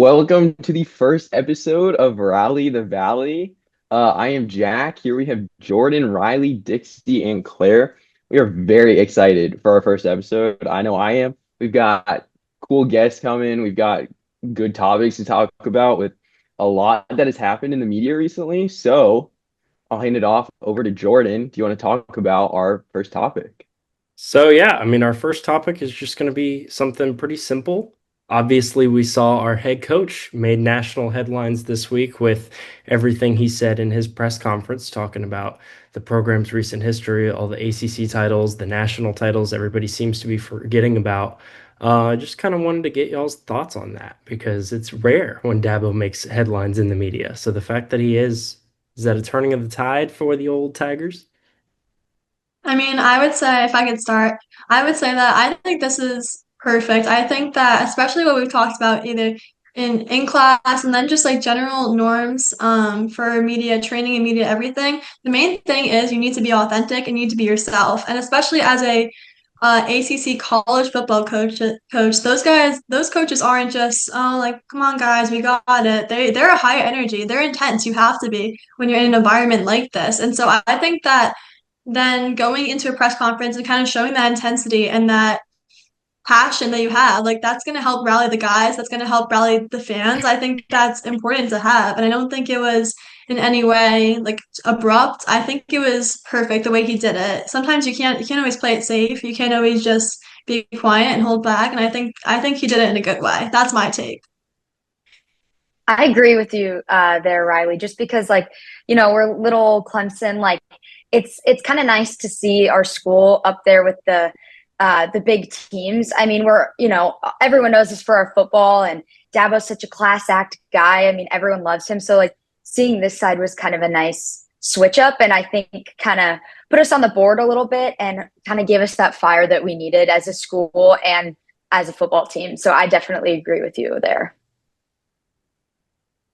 Welcome to the first episode of Rally the Valley. I am Jack. Here we have Jordan, Riley, Dixie, and Claire. We are very excited for our first episode. I know I am. We've got cool guests coming. We've got good topics to talk about with a lot that has happened in the media recently. So I'll hand it off over to Jordan. Do you want to talk about our first topic? Our first topic is just going to be something pretty simple. Obviously, we saw our head coach made national headlines this week with everything he said in his press conference, talking about the program's recent history, all the ACC titles, the national titles everybody seems to be forgetting about. Just kind of wanted to get y'all's thoughts on that because it's rare when Dabo makes headlines in the media. So the fact that is that a turning of the tide for the old Tigers? I mean, I would say if I could start, I would say that I think this is perfect. I think that especially what we've talked about either in class and then just like general norms for media training and media everything. The main thing is you need to be authentic and you need to be yourself. And especially as a ACC college football coach, those coaches aren't just like, come on guys, we got it. They're a high energy. They're intense. You have to be when you're in an environment like this. And so I think that then going into a press conference and kind of showing that intensity and that passion that you have, like that's going to help rally the guys. That's going to help rally the fans. I think that's important to have. And I don't think it was in any way like abrupt. I think it was perfect the way he did it. Sometimes you can't always play it safe. You can't always just be quiet and hold back. And I think he did it in a good way. That's my take. I agree with you there, Riley. Just because, we're little Clemson. Like, it's kind of nice to see our school up there with the big teams. I mean, everyone knows us for our football, and Dabo's such a class act guy. I mean, everyone loves him. So, like, seeing this side was kind of a nice switch up, and I think kind of put us on the board a little bit and kind of gave us that fire that we needed as a school and as a football team. So, I definitely agree with you there.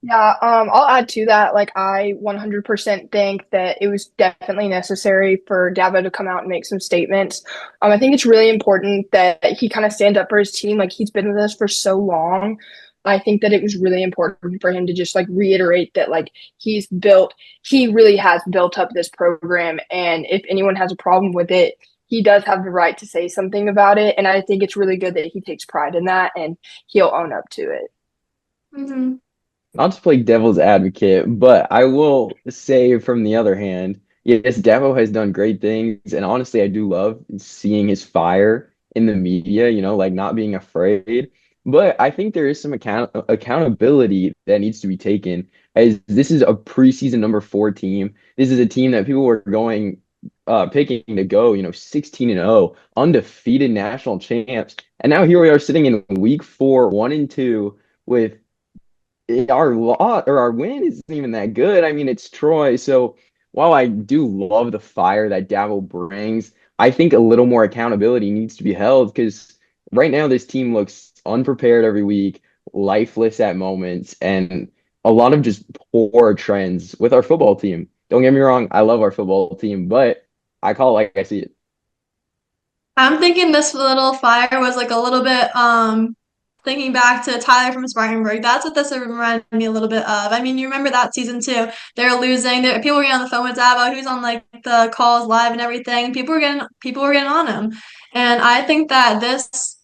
Yeah, I'll add to that. Like, I 100% think that it was definitely necessary for Dabo to come out and make some statements. I think it's really important that he kind of stand up for his team. Like, he's been with us for so long. I think that it was really important for him to just like reiterate that like he really has built up this program, and if anyone has a problem with it, he does have the right to say something about it. And I think it's really good that he takes pride in that and he'll own up to it. Mm-hmm. Not to play devil's advocate, but I will say from the other hand, yes, Dabo has done great things, and honestly, I do love seeing his fire in the media, like not being afraid. But I think there is some accountability that needs to be taken, as this is a preseason number 4 team. This is a team that people were going picking to go, 16-0, undefeated national champs. And now here we are sitting in week 4, 1-2 with our win isn't even that good. I mean, it's Troy. So while I do love the fire that Dabo brings, I think a little more accountability needs to be held because right now this team looks unprepared every week, lifeless at moments, and a lot of just poor trends with our football team. Don't get me wrong, I love our football team, but I call it like I see it. I'm thinking this little fire was like a little bit thinking back to Tyler from Spartanburg. That's what this reminded me a little bit of. I mean, you remember that season too. They were losing. People were getting on the phone with Dabo. He was on like the calls live and everything. People were getting on him. And I think that this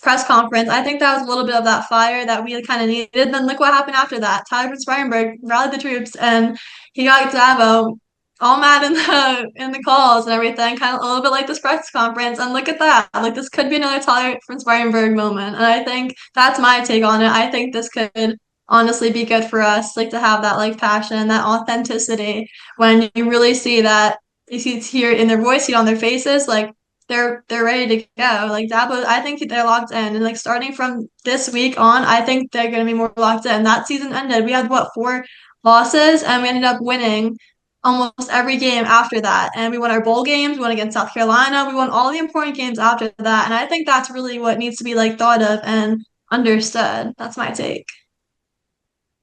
press conference, I think that was a little bit of that fire that we kind of needed. Then look what happened after that. Tyler from Spartanburg rallied the troops and he got Dabo all mad in the calls and everything, kind of a little bit like this press conference. And look at that, like this could be another Tyler from Spartanburg moment. And I think that's my take on it. I think this could honestly be good for us, like to have that like passion, that authenticity when you really see that you see it's here in their voice, see it on their faces, like they're ready to go. Like Dabo, I think they're locked in, and like starting from this week on, I think they're gonna be more locked in. That season ended. We had what 4 losses, and we ended up winning almost every game after that. And we won our bowl games, we won against South Carolina, we won all the important games after that. And I think that's really what needs to be like thought of and understood. That's my take.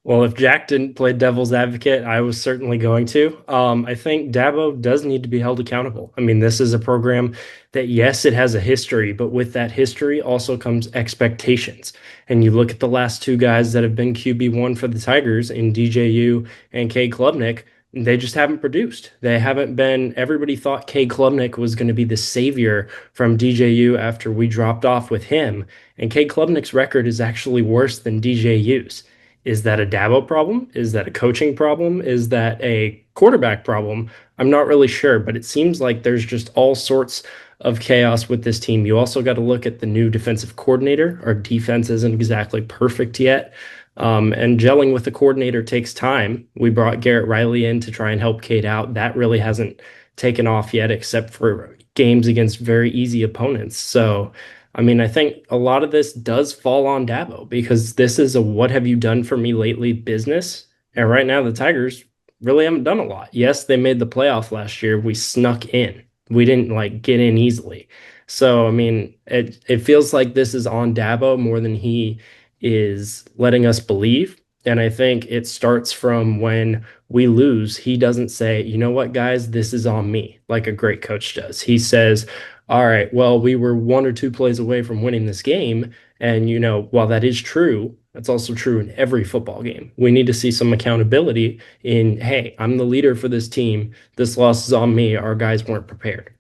Well, if Jack didn't play devil's advocate, I was certainly going to. I think Dabo does need to be held accountable. I mean, this is a program that, yes, it has a history, but with that history also comes expectations. And you look at the last two guys that have been QB1 for the Tigers in DJU and Cade Klubnik, they just haven't produced. They haven't been, everybody thought Cade Klubnik was going to be the savior from DJU after we dropped off with him. And Cade Klubnik's record is actually worse than DJU's. Is that a Dabo problem? Is that a coaching problem? Is that a quarterback problem? I'm not really sure, but it seems like there's just all sorts of chaos with this team. You also got to look at the new defensive coordinator. Our defense isn't exactly perfect yet. And gelling with the coordinator takes time. We brought Garrett Reilly in to try and help Cade out. That really hasn't taken off yet, except for games against very easy opponents. So, I mean, I think a lot of this does fall on Dabo because this is a what have you done for me lately business. And right now, the Tigers really haven't done a lot. Yes, they made the playoff last year. We snuck in. We didn't like get in easily. So, I mean, it feels like this is on Dabo more than he is letting us believe. And I think it starts from when we lose. He doesn't say, you know what, guys, this is on me, like a great coach does. He says, all right, well, we were one or two plays away from winning this game. And, you know, while that is true, that's also true in every football game. We need to see some accountability in, hey, I'm the leader for this team. This loss is on me. Our guys weren't prepared.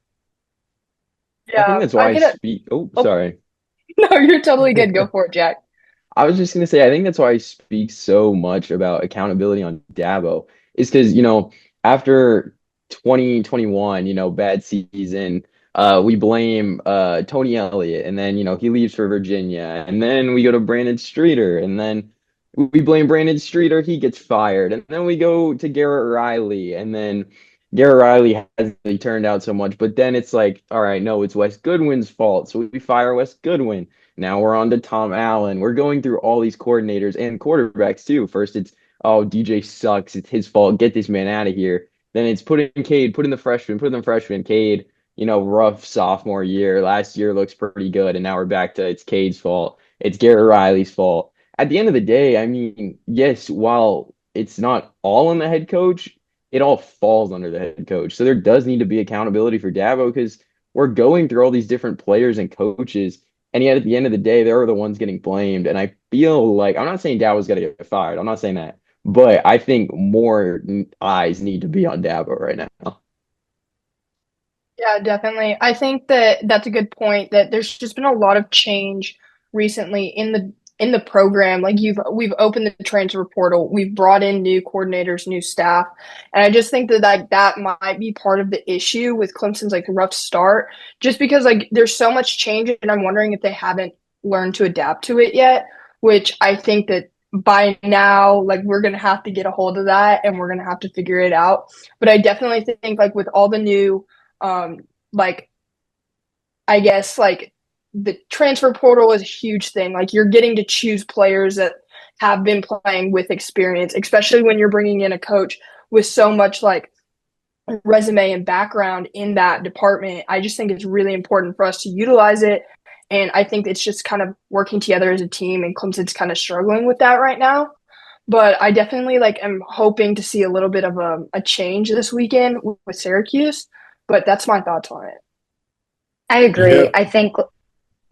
I think Yeah, that's why I speak. Oh, oh, sorry. no, you're totally good. Go for it, Jack. I was just gonna say, I think that's why I speak so much about accountability on Dabo, is because, after 2021, bad season, we blame Tony Elliott, and then, he leaves for Virginia, and then we go to Brandon Streeter, and then we blame Brandon Streeter, he gets fired, and then we go to Garrett Riley, and then Garrett Riley hasn't really turned out so much, but then it's like, all right, no, it's Wes Goodwin's fault, so we fire Wes Goodwin. Now we're on to Tom Allen. We're going through all these coordinators and quarterbacks too. First, it's, oh, DJ sucks. It's his fault. Get this man out of here. Then it's put in Cade, put in the freshman, put in the freshman. Cade, rough sophomore year. Last year looks pretty good. And now we're back to it's Cade's fault. It's Garrett Riley's fault. At the end of the day, I mean, yes, while it's not all on the head coach, it all falls under the head coach. So there does need to be accountability for Dabo because we're going through all these different players and coaches. And yet at the end of the day, they're the ones getting blamed. And I feel like I'm not saying Dabo's got to get fired. I'm not saying that. But I think more eyes need to be on Dabo right now. Yeah, definitely. I think that that's a good point that there's just been a lot of change recently in the program. Like we've opened the transfer portal, we've brought in new coordinators, new staff, and I just think that that might be part of the issue with Clemson's like rough start, just because like there's so much change, and I'm wondering if they haven't learned to adapt to it yet, which I think that by now, like we're gonna have to get a hold of that and we're gonna have to figure it out. But I definitely think like with all the new like I guess like the transfer portal is a huge thing. Like you're getting to choose players that have been playing with experience, especially when you're bringing in a coach with so much like resume and background in that department. I just think it's really important for us to utilize it. And I think it's just kind of working together as a team, and Clemson's kind of struggling with that right now. But I definitely like am hoping to see a little bit of a change this weekend with Syracuse. But that's my thoughts on it. I agree. Yeah. I think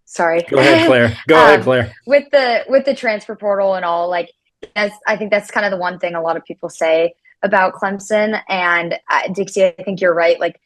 sorry. Go ahead, Claire. Go ahead, Claire. With the transfer portal and all, like I think that's kind of the one thing a lot of people say about Clemson. And Dixie, I think you're right. Like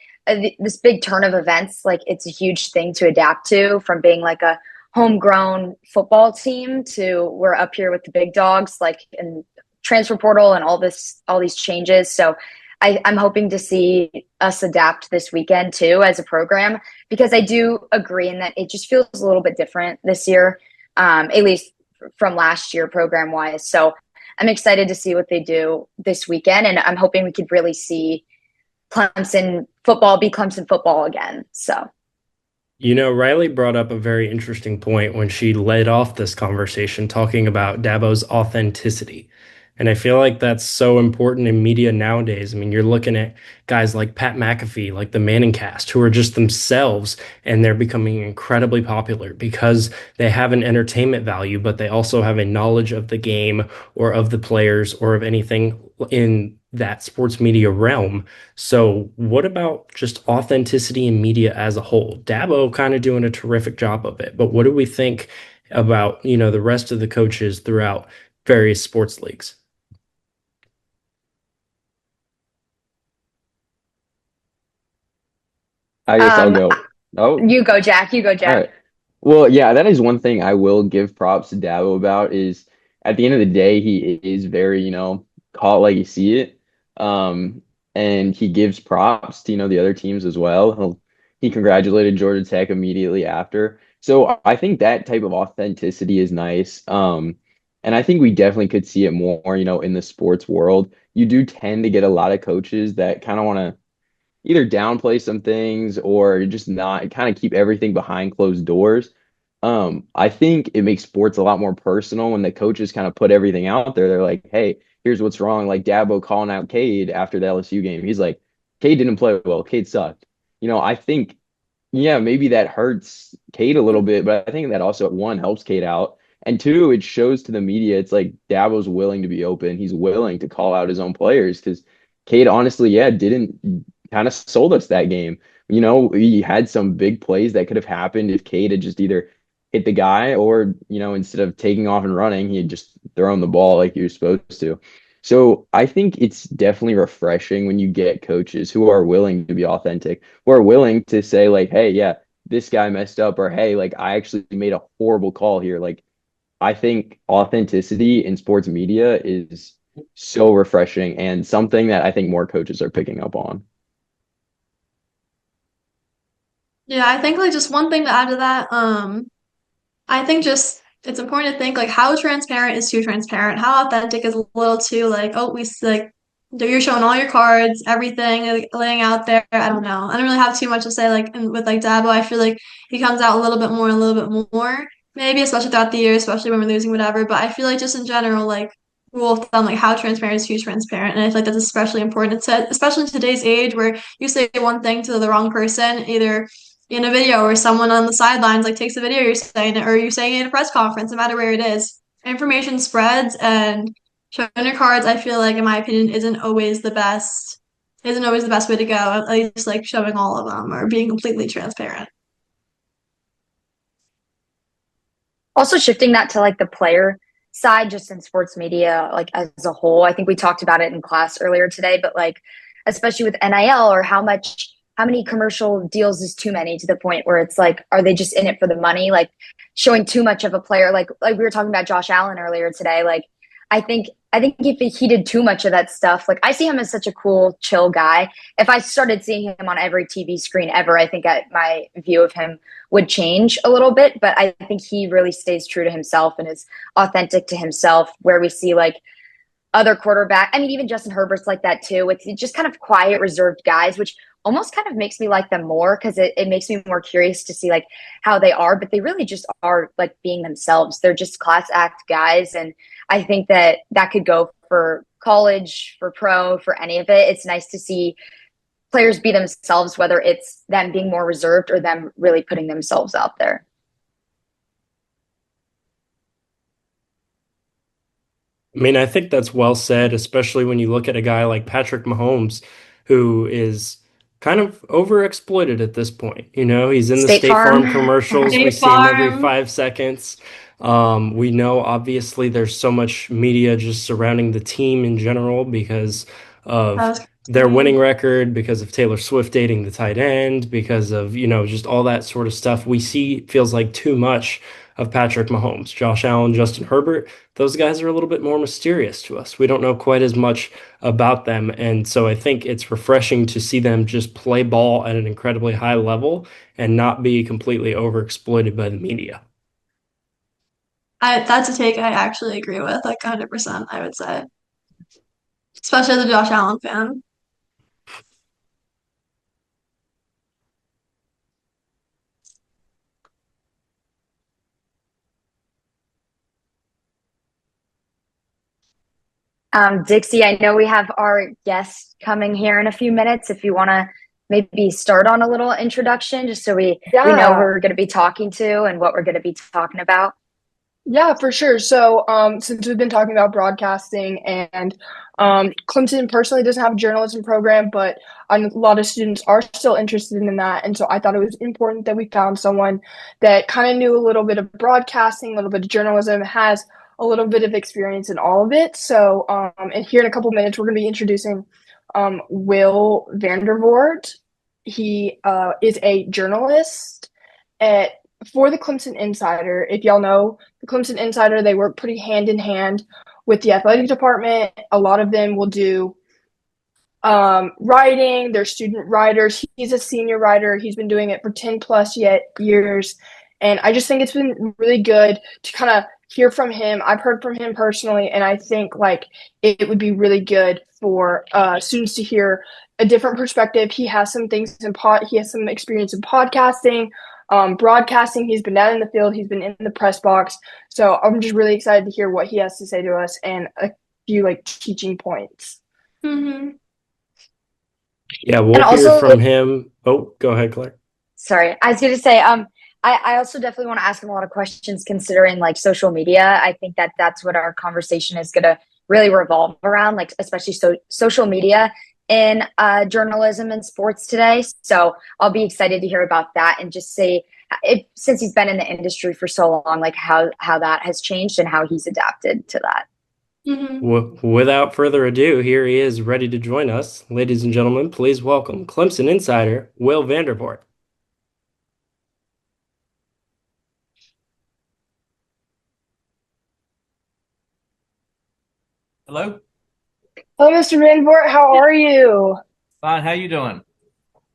this big turn of events, like it's a huge thing to adapt to, from being like a homegrown football team to we're up here with the big dogs, like in transfer portal and all these changes. So I'm hoping to see us adapt this weekend too as a program, because I do agree in that it just feels a little bit different this year, at least from last year program wise. So I'm excited to see what they do this weekend, and I'm hoping we could really see Clemson football be Clemson football again. So, Reilly brought up a very interesting point when she led off this conversation talking about Dabo's authenticity. And I feel like that's so important in media nowadays. I mean, you're looking at guys like Pat McAfee, like the Manning cast, who are just themselves, and they're becoming incredibly popular because they have an entertainment value, but they also have a knowledge of the game or of the players or of anything in that sports media realm. So, what about just authenticity in media as a whole? Dabo kind of doing a terrific job of it, but what do we think about, the rest of the coaches throughout various sports leagues? I guess I'll Um, go. Oh, you go, Jack. You go, all Jack. right. Well, yeah, that is one thing I will give props to Dabo about is at the end of the day, he is very, call it like you see it. Um, and he gives props to, the other teams as well. He congratulated Georgia Tech immediately after. So I think that type of authenticity is nice. And I think we definitely could see it more, in the sports world. You do tend to get a lot of coaches that kind of want to either downplay some things or just not kind of keep everything behind closed doors. I think it makes sports a lot more personal when the coaches kind of put everything out there. They're like, hey, here's what's wrong. Like Dabo calling out Cade after the LSU game. He's like, Cade didn't play well. Cade sucked. I think, yeah, maybe that hurts Cade a little bit, but I think that also, one, helps Cade out. And two, it shows to the media it's like Dabo's willing to be open. He's willing to call out his own players because Cade honestly, yeah, didn't kind of sold us that game. We had some big plays that could have happened if Cade had just either hit the guy or, instead of taking off and running, he had just thrown the ball like he was supposed to. So I think it's definitely refreshing when you get coaches who are willing to be authentic, who are willing to say, like, hey, yeah, this guy messed up, or hey, like, I actually made a horrible call here. Like, I think authenticity in sports media is so refreshing and something that I think more coaches are picking up on. Yeah, I think like just one thing to add to that, I think just it's important to think like how transparent is too transparent? How authentic is a little too like, oh, like you're showing all your cards, everything laying out there. I don't know. I don't really have too much to say like with like Dabo. I feel like he comes out a little bit more, a little bit more, maybe especially throughout the year, especially when we're losing whatever. But I feel like just in general, like rule of thumb, like how transparent is too transparent, and I feel like that's especially important. Especially in today's age where you say one thing to the wrong person, either in a video or someone on the sidelines like takes a video you're saying it or you're saying it in a press conference, no matter where it is. Information spreads and showing your cards, I feel like in my opinion, isn't always the best way to go. At least like showing all of them or being completely transparent. Also shifting that to like the player side, just in sports media, like as a whole. I think we talked about it in class earlier today, but like especially with NIL or how many commercial deals is too many to the point where it's like, are they just in it for the money? Like showing too much of a player, like we were talking about Josh Allen earlier today. Like I think if he did too much of that stuff, like I see him as such a cool, chill guy. If I started seeing him on every TV screen ever, I think my view of him would change a little bit. But I think he really stays true to himself and is authentic to himself, where we see like other quarterback. I mean, even Justin Herbert's like that too, with just kind of quiet, reserved guys, which almost kind of makes me like them more because it makes me more curious to see like how they are, but they really just are like being themselves. They're just class act guys. And I think that that could go for college, for pro, for any of it. It's nice to see players be themselves, whether it's them being more reserved or them really putting themselves out there. I mean, I think that's well said, especially when you look at a guy like Patrick Mahomes, who is kind of overexploited at this point. He's in the State State Farm Farm. commercials. We State see him every Farm. 5 seconds. We know obviously there's so much media just surrounding the team in general because That of was their winning crazy. record, because of Taylor Swift dating the tight end, because of, just all that sort of stuff. We see feels like too much of Patrick Mahomes, Josh Allen, Justin Herbert. Those guys are a little bit more mysterious to us. We don't know quite as much about them. And so I think it's refreshing to see them just play ball at an incredibly high level and not be completely overexploited by the media. That's a take I actually agree with, like 100%, I would say. Especially as a Josh Allen fan. Dixie, I know we have our guest coming here in a few minutes. If you want to maybe start on a little introduction, just so we know who we're going to be talking to and what we're going to be talking about. Yeah, for sure. So, since we've been talking about broadcasting and Clemson personally doesn't have a journalism program, but a lot of students are still interested in that. And so I thought it was important that we found someone that kind of knew a little bit of broadcasting, a little bit of journalism, has a little bit of experience in all of it. So, and here in a couple minutes, we're going to be introducing Will Vandervort. He is a journalist for the Clemson Insider. If y'all know the Clemson Insider, they work pretty hand in hand with the athletic department. A lot of them will do writing. They're student writers. He's a senior writer. He's been doing it for 10 plus years. And I just think it's been really good to kind of hear from him. I've heard from him personally, and I think like it would be really good for students to hear a different perspective. He has some things he has some experience in podcasting, broadcasting. He's been down in the field. He's been in the press box. So I'm just really excited to hear what he has to say to us and a few like teaching points. Mm-hmm. Yeah, we'll hear from him. Oh, go ahead, Claire. Sorry, I was going to say, I also definitely want to ask him a lot of questions considering like social media. I think that that's what our conversation is going to really revolve around, like especially social media in journalism and sports today. So I'll be excited to hear about that and just see since he's been in the industry for so long, like how that has changed and how he's adapted to that. Mm-hmm. Without further ado, here he is ready to join us. Ladies and gentlemen, please welcome Clemson Insider Will Vandervort. Hello. Hello, Mr. Vandervort. How are you? Fine. How you doing?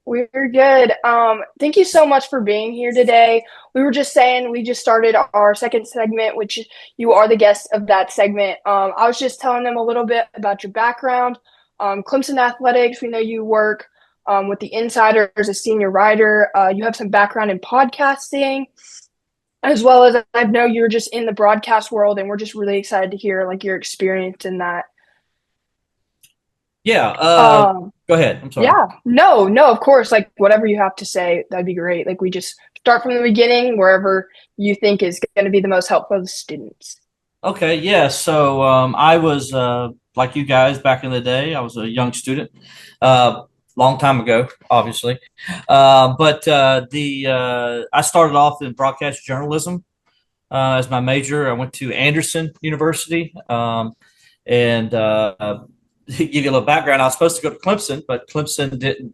We're good. Thank you so much for being here today. We were just saying we just started our second segment, which you are the guest of that segment. I was just telling them a little bit about your background. Clemson Athletics, we know you work with the Insider as a senior writer. You have some background in podcasting, as well as I know you're just in the broadcast world, and we're just really excited to hear like your experience in that. Yeah. Go ahead. I'm sorry. Yeah. No, of course. Like whatever you have to say, that'd be great. Like we just start from the beginning, wherever you think is going to be the most helpful for the students. Okay. Yeah. So I was like you guys back in the day. I was a young student, long time ago, obviously. But I started off in broadcast journalism as my major. I went to Anderson University, and to give you a little background, I was supposed to go to Clemson, but Clemson didn't.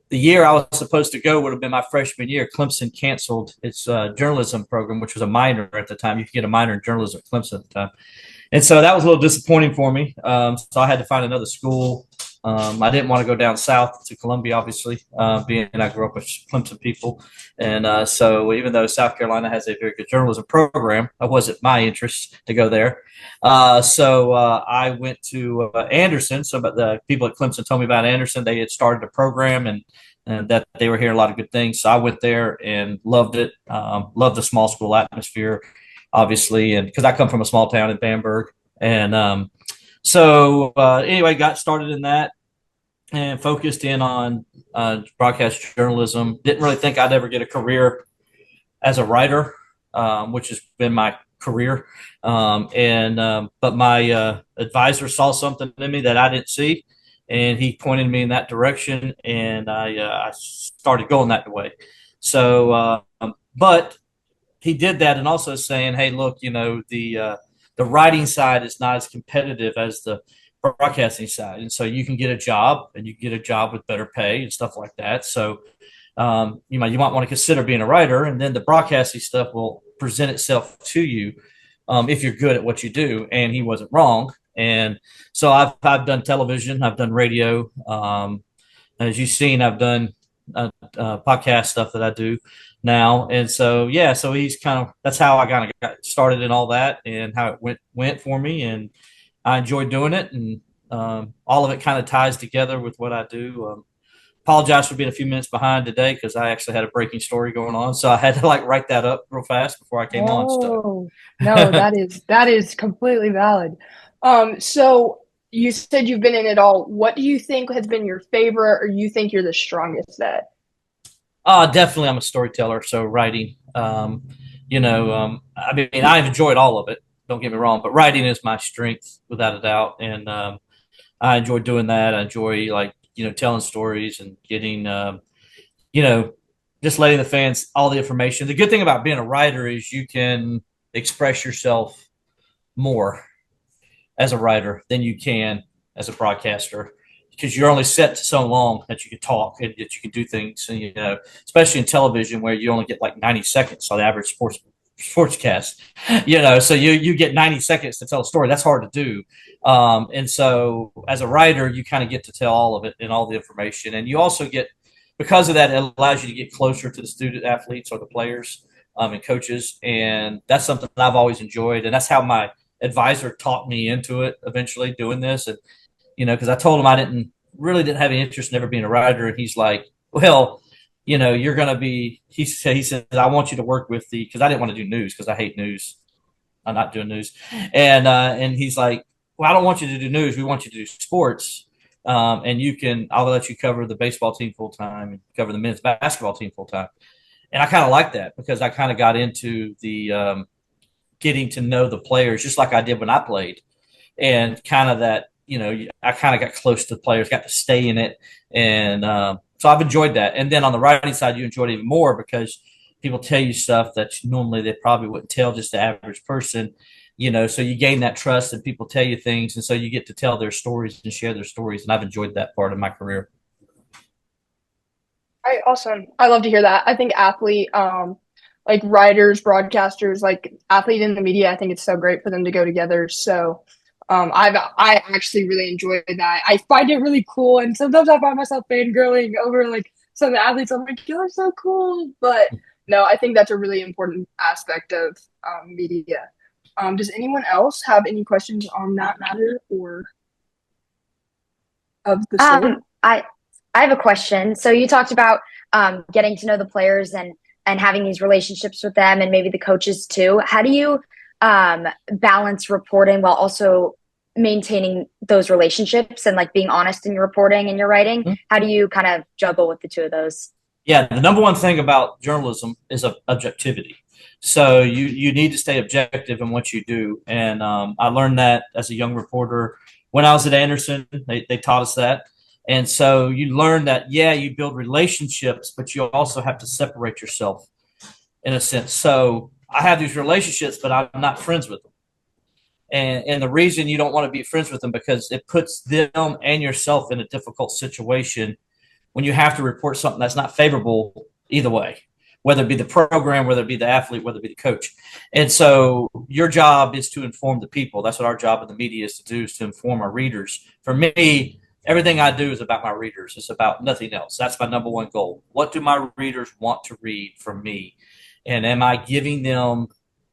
The year I was supposed to go would have been my freshman year. Clemson canceled its journalism program, which was a minor at the time. You could get a minor in journalism at Clemson at the time. And so that was a little disappointing for me. So I had to find another school. I didn't want to go down south to Columbia, obviously, being I grew up with Clemson people. And so even though South Carolina has a very good journalism program, it wasn't my interest to go there. So I went to Anderson. So but the people at Clemson told me about Anderson. They had started a program and that they were hearing a lot of good things. So I went there and loved it, loved the small school atmosphere, obviously, and because I come from a small town in Bamberg. And so anyway, got started in that and focused in on broadcast journalism. Didn't really think I'd ever get a career as a writer, which has been my career. But my advisor saw something in me that I didn't see, and he pointed me in that direction, and I started going that way. So, but he did that, and also saying, "Hey, look, you know, the writing side is not as competitive as the broadcasting side, and so you can get a job, and you get a job with better pay and stuff like that. So, you might want to consider being a writer, and then the broadcasting stuff will present itself to you if you're good at what you do." And he wasn't wrong. And so I've done television, I've done radio. As you've seen, I've done podcast stuff that I do now. And so, yeah, so he's that's how I kind of got started in all that and how it went for me. And I enjoy doing it. And all of it kind of ties together with what I do. Apologize for being a few minutes behind today because I actually had a breaking story going on. So I had to write that up real fast before I came on. So. No, that is completely valid. So you said you've been in it all. What do you think has been your favorite, or you think you're the strongest at? Definitely, I'm a storyteller, so writing. I mean, I've enjoyed all of it. Don't get me wrong, but writing is my strength without a doubt, and I enjoy doing that. I enjoy telling stories and getting you know just letting the fans all the information. The good thing about being a writer is you can express yourself more as a writer than you can as a broadcaster because you're only set to so long that you can talk and that you can do things. And, especially in television where you only get like 90 seconds on the average sportscast, so you get 90 seconds to tell a story. That's hard to do. And so as a writer, you kind of get to tell all of it and all the information. And you also get, because of that, it allows you to get closer to the student athletes or the players and coaches. And that's something that I've always enjoyed. And that's how my advisor talked me into it eventually doing this. And, because I told him I didn't have any interest in ever being a writer. And he's like, well, you're going to be, he said, I want you to work with because I didn't want to do news because I hate news. I'm not doing news. And he's like, well, I don't want you to do news. We want you to do sports. And I'll let you cover the baseball team full time and cover the men's basketball team full time. And I kind of like that because I kind of got into the getting to know the players just like I did when I played, and kind of that, I kind of got close to the players, got to stay in it. And so I've enjoyed that. And then on the writing side, you enjoy it even more because people tell you stuff that normally they probably wouldn't tell just the average person, so you gain that trust and people tell you things. And so you get to tell their stories and share their stories. And I've enjoyed that part of my career. All right, awesome. I love to hear that. I think like writers, broadcasters, like athlete in the media, I think it's so great for them to go together. So I actually really enjoy that. I find it really cool, and sometimes I find myself fangirling over like some of the athletes. I'm like, you're so cool, but no, I think that's a really important aspect of media. Does anyone else have any questions on that matter or of the sort? I have a question. So you talked about getting to know the players and having these relationships with them and maybe the coaches too. How do you balance reporting while also maintaining those relationships and like being honest in your reporting and your writing? Mm-hmm. How do you kind of juggle with the two of those? Yeah, the number one thing about journalism is objectivity. So you need to stay objective in what you do. And I learned that as a young reporter when I was at Anderson. They taught us that. And so you learn that, you build relationships, but you also have to separate yourself in a sense. So I have these relationships, but I'm not friends with them. And the reason you don't want to be friends with them because it puts them and yourself in a difficult situation when you have to report something that's not favorable either way, whether it be the program, whether it be the athlete, whether it be the coach. And so your job is to inform the people. That's what our job in the media is to do, is to inform our readers. For me, everything I do is about my readers. It's about nothing else. That's my number one goal. What do my readers want to read from me? And am I giving them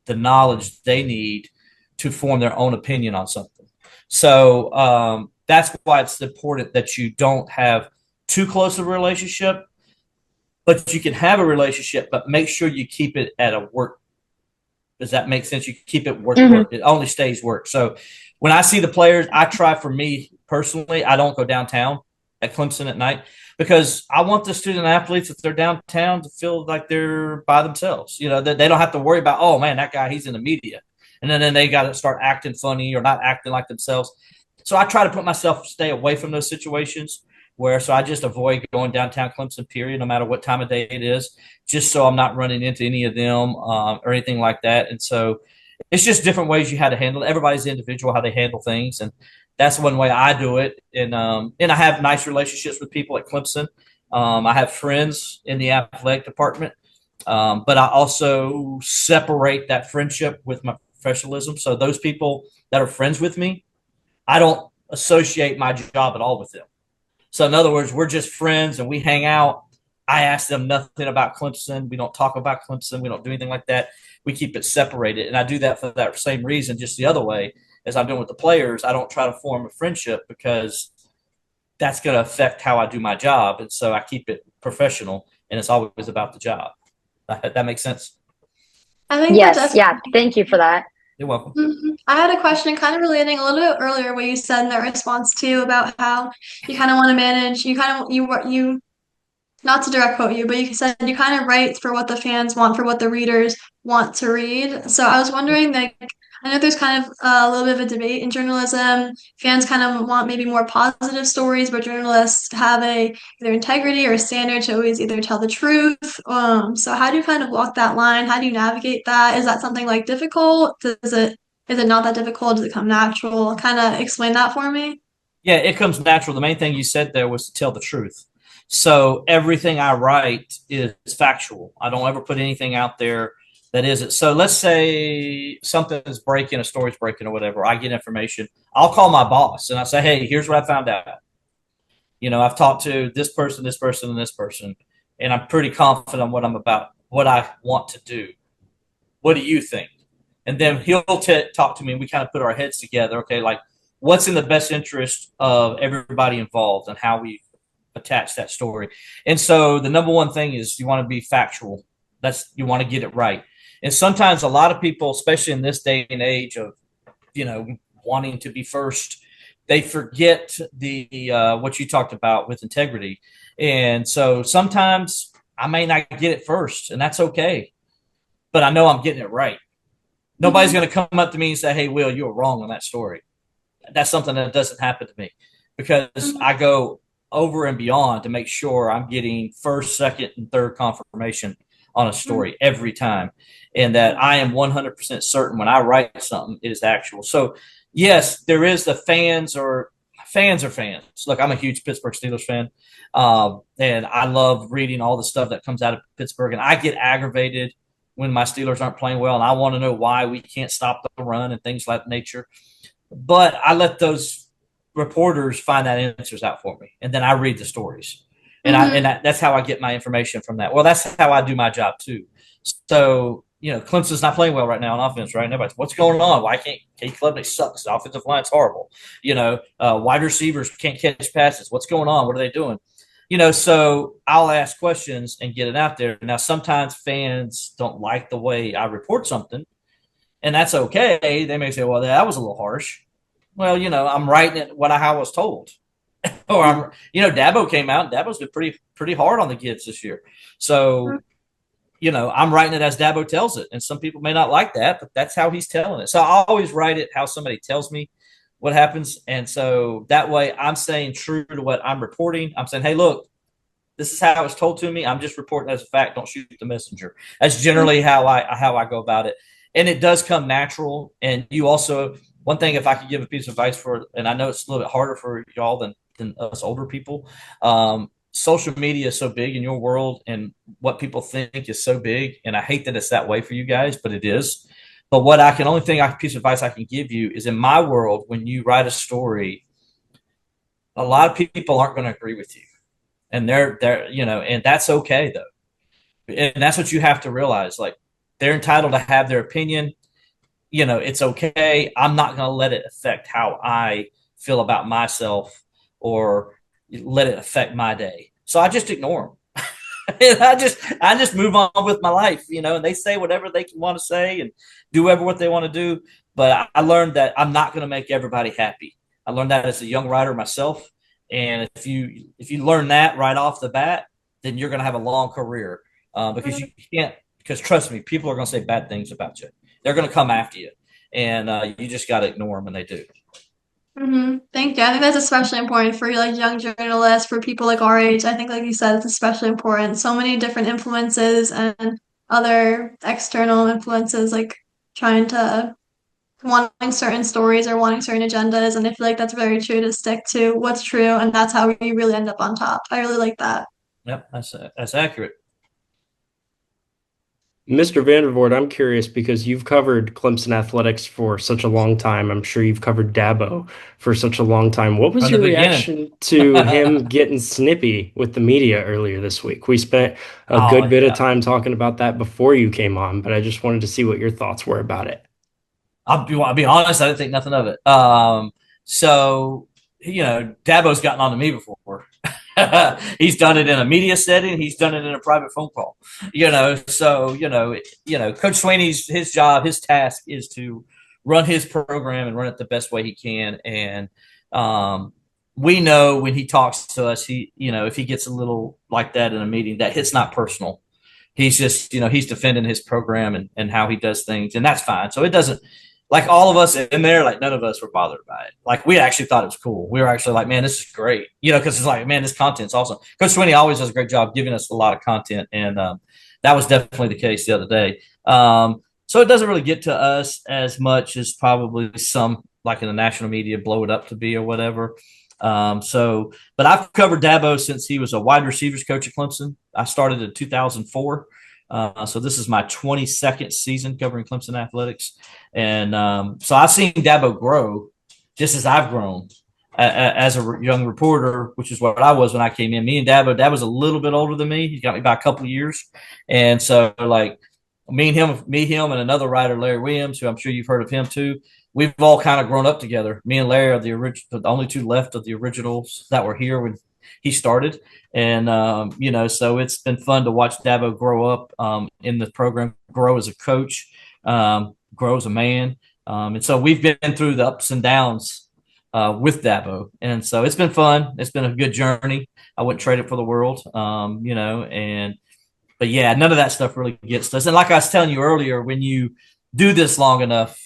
the knowledge they need to form their own opinion on something? So that's why it's important that you don't have too close of a relationship, but you can have a relationship, but make sure you keep it at a work. Does that make sense? You keep it work. It only stays work. So when I see the players, I try, for me personally, I don't go downtown at Clemson at night because I want the student athletes, if they're downtown, to feel like they're by themselves. That they don't have to worry about, oh man, that guy, he's in the media. And then they got to start acting funny or not acting like themselves. So I try to stay away from those situations so I just avoid going downtown Clemson, period, no matter what time of day it is, just so I'm not running into any of them or anything like that. And so it's just different ways you have to handle it. Everybody's individual, how they handle things. And that's one way I do it. And I have nice relationships with people at Clemson. I have friends in the athletic department, but I also separate that friendship with my professionalism. So those people that are friends with me, I don't associate my job at all with them. So in other words, we're just friends and we hang out. I ask them nothing about Clemson. We don't talk about Clemson. We don't do anything like that. We keep it separated. And I do that for that same reason, just the other way, as I'm doing with the players. I don't try to form a friendship because that's going to affect how I do my job. And so I keep it professional, and it's always about the job. That makes sense? I think yes. Yeah. Thank you for that. You're welcome. I had a question kind of relating a little bit earlier what you said in that response too about how you kind of want to manage, you not to direct quote you, but you said you kind of write for what the fans want, for what the readers want to read. So I was wondering, like, I know there's kind of a little bit of a debate in journalism. Fans kind of want maybe more positive stories, but journalists have a either integrity or a standard to always either tell the truth. So how do you kind of walk that line? How do you navigate that? Is that something like difficult? Is it not that difficult? Does it come natural? Kind of explain that for me. Yeah, it comes natural. The main thing you said there was to tell the truth. So everything I write is factual. I don't ever put anything out there that isn't. So let's say something is breaking, a story's breaking or whatever. I get information. I'll call my boss and I say, hey, here's what I found out. I've talked to this person, and this person, and I'm pretty confident what I'm about, what I want to do. What do you think? And then he'll talk to me and we kind of put our heads together. Okay, like what's in the best interest of everybody involved and how we attach that story. And so the number one thing is you want to be factual. You want to get it right. And sometimes a lot of people, especially in this day and age of, wanting to be first, they forget the what you talked about with integrity. And so sometimes I may not get it first, and that's okay. But I know I'm getting it right. Nobody's going to come up to me and say, hey, Will, you were wrong on that story. That's something that doesn't happen to me because I go over and beyond to make sure I'm getting first, second, and third confirmation on a story every time. And that I am 100% certain when I write something, it is actual. So, yes, there is the fans are fans. Look, I'm a huge Pittsburgh Steelers fan. And I love reading all the stuff that comes out of Pittsburgh. And I get aggravated when my Steelers aren't playing well, and I want to know why we can't stop the run and things like that nature. But I let those reporters find that answers out for me, and then I read the stories, and that's how I get my information from that. Well, that's how I do my job too. So Clemson's not playing well right now on offense, right? And everybody's, what's going on? Why can't Kate Klubnik sucks? The offensive line's horrible. Wide receivers can't catch passes. What's going on? What are they doing? So I'll ask questions and get it out there. Now, sometimes fans don't like the way I report something, and that's okay. They may say, well, that was a little harsh. Well, I'm writing it how I was told. Or Dabo came out, and Dabo's been pretty hard on the kids this year. So, I'm writing it as Dabo tells it, and some people may not like that, but that's how he's telling it. So I always write it how somebody tells me what happens. And so that way I'm staying true to what I'm reporting. I'm saying, hey, look, this is how it's told to me. I'm just reporting as a fact. Don't shoot the messenger. That's generally how I go about it. And it does come natural. And you also, one thing, if I could give a piece of advice and I know it's a little bit harder for y'all than us older people, social media is so big in your world and what people think is so big. And I hate that it's that way for you guys, but it is. But piece of advice I can give you is in my world, when you write a story, a lot of people aren't going to agree with you. And they're and that's okay though. And that's what you have to realize. Like, they're entitled to have their opinion. It's okay. I'm not going to let it affect how I feel about myself or let it affect my day. So I just ignore them. And I just move on with my life, and they say whatever they want to say and do what they want to do. But I learned that I'm not going to make everybody happy. I learned that as a young writer myself. And if you learn that right off the bat, then you're going to have a long career because you can't. Because trust me, people are going to say bad things about you. They're going to come after you, and you just got to ignore them when they do. Thank you. I think that's especially important for young journalists, for people like our age. I think, like you said, it's especially important. So many different influences and other external influences, like trying to wanting certain stories or wanting certain agendas. And I feel like that's very true to stick to what's true, and that's how we really end up on top. I really like that. Yep, that's accurate. Mr. Vandervort, I'm curious because you've covered Clemson athletics for such a long time. I'm sure you've covered Dabo for such a long time. What was your reaction to him getting snippy with the media earlier this week? We spent a good bit of time talking about that before you came on, but I just wanted to see what your thoughts were about it. I'll be honest, I didn't think nothing of it. So, Dabo's gotten on to me before. He's done it in a media setting. He's done it in a private phone call. So Coach Swinney's his job, his task is to run his program and run it the best way he can. And we know when he talks to us, if he gets a little like that in a meeting, that it's not personal. He's just, he's defending his program and how he does things, and that's fine. So it doesn't, like all of us in there, like none of us were bothered by it. Like we actually thought it was cool. We were actually like, man, this is great. Because it's like, man, this content's awesome. Coach Swinney always does a great job giving us a lot of content. And that was definitely the case the other day. So it doesn't really get to us as much as probably some like in the national media blow it up to be or whatever. But I've covered Dabo since he was a wide receivers coach at Clemson. I started in 2004. So this is my 22nd season covering Clemson athletics. And so I've seen Dabo grow just as I've grown as a young reporter, which is what I was when I came in. Me and Dad was a little bit older than me. He got me by a couple of years. And so like me, him, and another writer, Larry Williams, who I'm sure you've heard of him too. We've all kind of grown up together. Me and Larry are the only two left of the originals that were here when he started. And, so it's been fun to watch Dabo grow up in the program, grow as a coach, grow as a man. And so we've been through the ups and downs with Dabo. And so it's been fun. It's been a good journey. I wouldn't trade it for the world, but yeah, none of that stuff really gets to us. And like I was telling you earlier, when you do this long enough,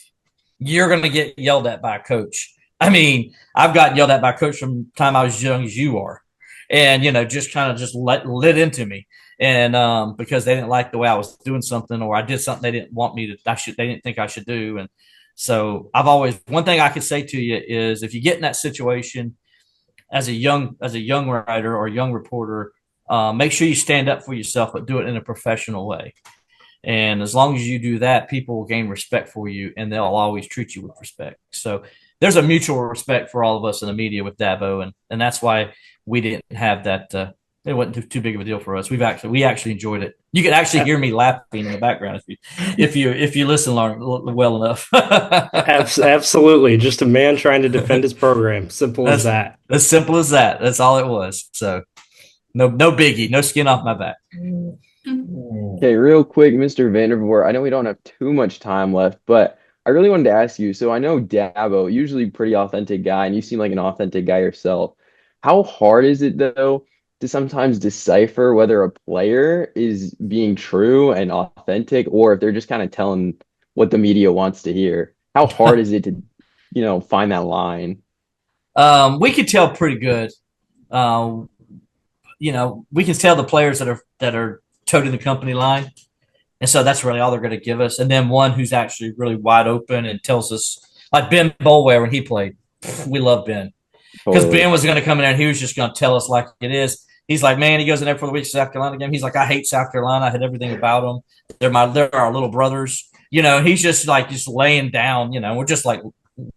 you're going to get yelled at by a coach. I mean, I've gotten yelled at by a coach from the time I was as young as you are. And, just kind of just lit into me. And because they didn't like the way I was doing something, or I did something they didn't want me to, they didn't think I should do. And so one thing I could say to you is if you get in that situation as a young writer or a young reporter, make sure you stand up for yourself, but do it in a professional way. And as long as you do that, people will gain respect for you, and they'll always treat you with respect. So there's a mutual respect for all of us in the media with Dabo, and that's why we didn't have that. It wasn't too big of a deal for us. We actually enjoyed it. You could actually hear me laughing in the background if you listen well enough. Absolutely, just a man trying to defend his program. Simple as that. As simple as that. That's all it was. So no biggie, no skin off my back. Okay, real quick, Mr. Vandervort, I know we don't have too much time left, but I really wanted to ask you. So I know Dabo, usually pretty authentic guy, and you seem like an authentic guy yourself. How hard is it, though, to sometimes decipher whether a player is being true and authentic, or if they're just kind of telling what the media wants to hear? How hard is it to, find that line? We could tell pretty good. We can tell the players that are toting the company line. And so that's really all they're going to give us. And then one who's actually really wide open and tells us, like Ben Bolware when he played. We love Ben. Because Ben was going to come in there and he was just going to tell us like it is. He's like, man, he goes in there for the week South Carolina game. He's like, I hate South Carolina. I hate everything about them. They're our little brothers. He's just like just laying down, we're just like,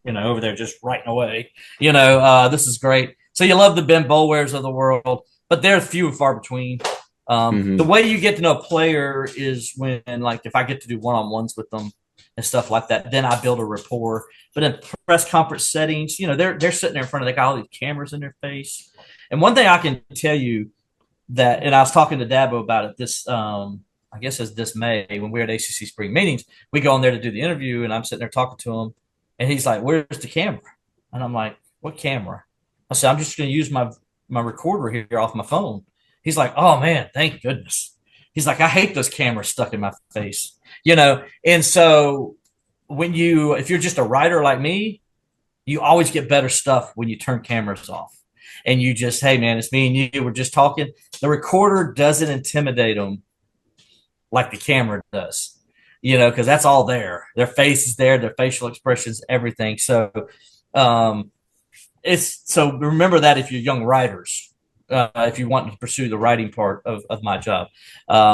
over there just writing away. This is great. So you love the Ben Bolwares of the world, but they're few and far between. The way you get to know a player is when, like, if I get to do one-on-ones with them and stuff like that, then I build a rapport. But in press conference settings, they're sitting there in front of, they got all these cameras in their face. And one thing I can tell you that, and I was talking to Dabo about it this, I guess it's this May when we were at ACC spring meetings, we go in there to do the interview and I'm sitting there talking to him and he's like, where's the camera? And I'm like, what camera? I said, I'm just going to use my recorder here off my phone. He's like, oh man, thank goodness. He's like, I hate those cameras stuck in my face, And so if you're just a writer like me, you always get better stuff when you turn cameras off and you just, hey man, it's me and you, we're just talking. The recorder doesn't intimidate them like the camera does, because that's all there. Their face is there, their facial expressions, everything. So, so remember that if you're young writers, if you want to pursue the writing part of my job,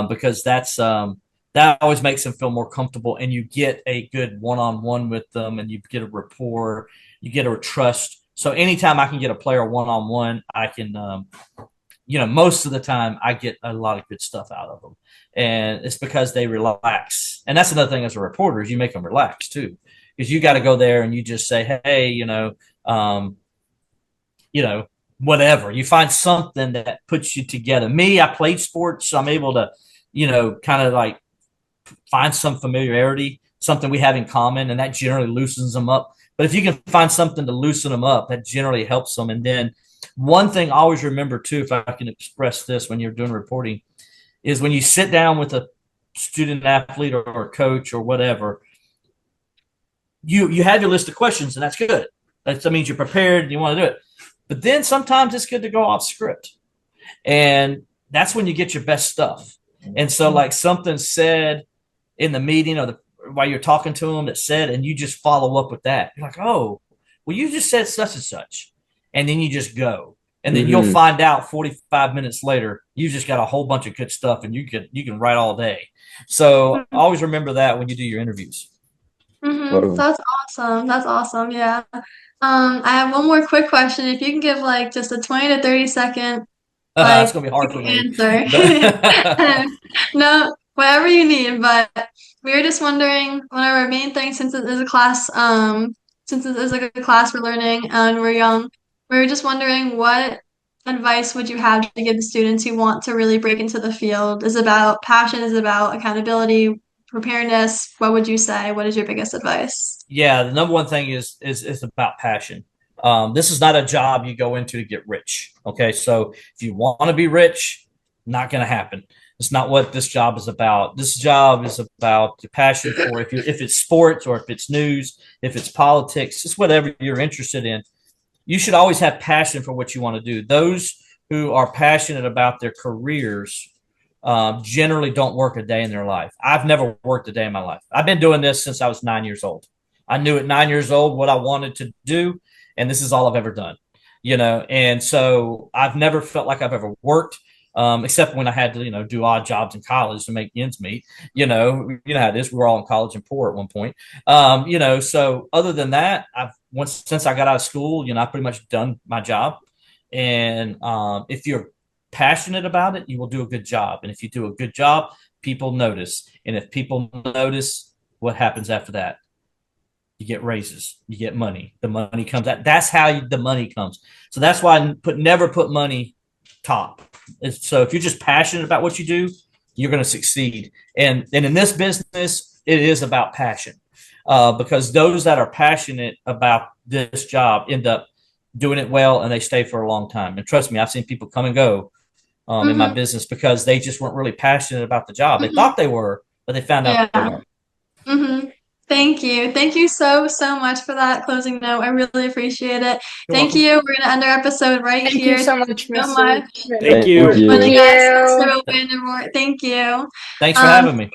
because that always makes them feel more comfortable and you get a good one-on-one with them and you get a rapport, you get a trust. So anytime I can get a player one-on-one, I can, most of the time I get a lot of good stuff out of them and it's because they relax. And that's another thing as a reporter is you make them relax too, because you got to go there and you just say, hey, whatever. You find something that puts you together. Me, I played sports, so I'm able to, kind of like find some familiarity something we have in common, and that generally loosens them up. But if you can find something to loosen them up, that generally helps them. And then one thing I always remember too, if I can express this when you're doing reporting, is when you sit down with a student athlete or a coach or whatever, you have your list of questions, and that's good. That means you're prepared and you want to do it. But then sometimes it's good to go off script. And that's when you get your best stuff. And so like something said in the meeting or while you're talking to them that said, and you just follow up with that. You're like, oh, well, you just said such and such. And then you just go. And then you'll find out 45 minutes later, you just got a whole bunch of good stuff and you can write all day. So always remember that when you do your interviews. That's awesome. That's awesome. Yeah. I have one more quick question. If you can give like just a 20 to 30 second It's gonna be hard for me. Answer. No, whatever you need. But we were just wondering, one of our main things, since it is a class, since it is like a class we're learning and we're young, we were just wondering what advice would you have to give the students who want to really break into the field? Is it about passion? Is it about accountability, preparedness? What would you say? What is your biggest advice? Yeah, the number one thing is about passion. This is not a job you go into to get rich. Okay, so if you want to be rich, not going to happen. It's not what this job is about. This job is about your passion for if it's sports or if it's news, if it's politics, just whatever you're interested in. You should always have passion for what you want to do. Those who are passionate about their careers generally don't work a day in their life. I've never worked a day in my life. I've been doing this since I was 9 years old. I knew at 9 years old what I wanted to do, and this is all I've ever done, and so I've never felt like I've ever worked, except when I had to, do odd jobs in college to make ends meet. You know how it is. We were all in college and poor at one point. So other than that, since I got out of school, I've pretty much done my job. And if you're passionate about it, you will do a good job. And if you do a good job, people notice. And if people notice, what happens after that? You get raises, you get money. The money comes out. That's how the money comes. So that's why I never put money top. So if you're just passionate about what you do, you're going to succeed. And in this business, it is about passion, because those that are passionate about this job end up doing it well, and they stay for a long time. And trust me, I've seen people come and go in my business because they just weren't really passionate about the job. They thought they were, but they found out they weren't. Thank you. Thank you so much for that closing note. I really appreciate it. You're Thank welcome. you. We're going to end our episode right Thank here. you so much, so much. Thank you. Thank you. Will Vandervort. Thank you. Thanks for having me.